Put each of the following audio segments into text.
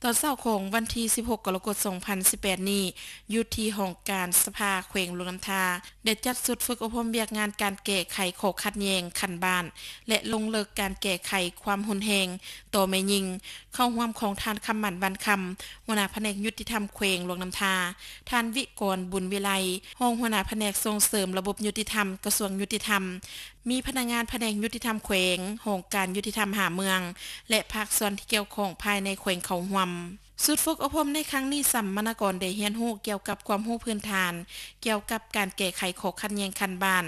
ตอนเช้าของวันที่16กรกฎาคม2018นี้อยู่ที่ห้องการสภาแขวงหลวงน้ำทาได้จัดสุดฝึกอบรมเวียกงานการแก้ไขข้อขัดแย้งคันบ้านและลงเลิกการแก้ไขความหุนแฮงต่อแม่หญิงเข้าร่วมของท่านคำหมั่นวันคำหัวหน้าแผนกยุติธรรมแขวงหลวงน้ำทาท่านวิกรบุญวิไลรองหัวหน้าแผนกส่งเสริมระบบยุติธรรมกระทรวงยุติธรรมมีพนักงานแผนกยุติธรรมแขวงโรงการยุติธรรมหาเมืองและภาคส่วนที่เกี่ยวข้องภายในแขวงเขาร่วมสุดฝึกอบรมในครั้งนี้สัมมนากรได้เรียนรู้เกี่ยวกับความรู้พื้นฐานเกี่ยวกับการแก้ไขข้อขัดแย้งคันบ้าน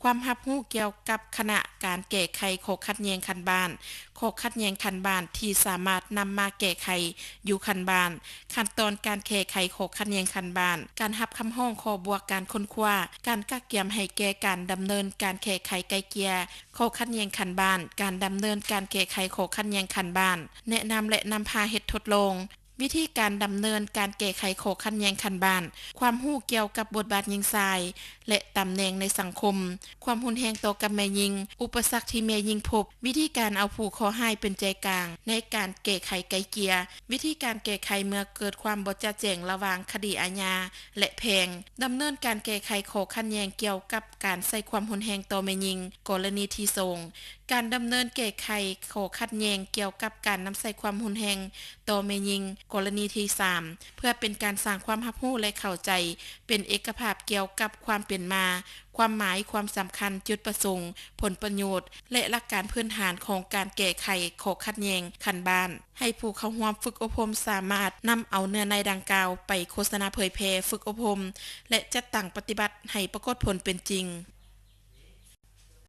ความรับรู้เกี่ยวกับคณะการแก้ไขข้อขัดแย้งคันบ้านข้อขัดแย้งคันบ้านที่สามารถนำมาแก้ไขอยู่คันบ้านขั้นตอนการแก้ไขข้อขัดแย้งคันบ้านการรับคำร้องขอบวกการค้นคว้าการกักเกี่ยมให้แก่การดำเนินการแก้ไขไกลเกลี่ยข้อขัดแย้งคันบ้านการดำเนินการแก้ไขข้อขัดแย้งคันบ้านแนะนำและนำพาเฮ็ดทดลองวิธีการดำเนินการแก้ไขข้อขัดแย้งคันบ้านความรู้เกี่ยวกับบทบาทหญิงชายและตำแหน่งในสังคมความรุนแรงต่อกับแม่หญิงอุปสรรคที่แม่หญิงพบวิธีการเอาผู้ขอให้เป็นใจกลางในการแก้ไขไกลเกลี่ยวิธีการแก้ไขเมื่อเกิดความบ่ชัดแจ้งระหว่างคดีอาญาและแพ่งดำเนินการแก้ไขข้อขัดแย้งเกี่ยวกับการใช้ความรุนแรงต่อแม่หญิงกรณีที่ทรงการดำเนินแก้ไขข้อขัดแย้งเกี่ยวกับการนำใช้ความรุนแรงต่อแม่หญิงกรณีที่3เพื่อเป็นการสร้างความรับรู้และเข้าใจเป็นเอกภาพเกี่ยวกับความเป็นมาความหมายความสำคัญจุดประสงค์ผลประโยชน์และหลักการพื้นฐานของการแก้ไขข้อขัดแย้งคันบ้านให้ผู้เข้าร่วมฝึกอบรมสามารถนำเอาเนื้อในดังกล่าวไปโฆษณาเผยแพร่ฝึกอบรมและจัดตั้งปฏิบัติให้ปรากฏผลเป็นจริง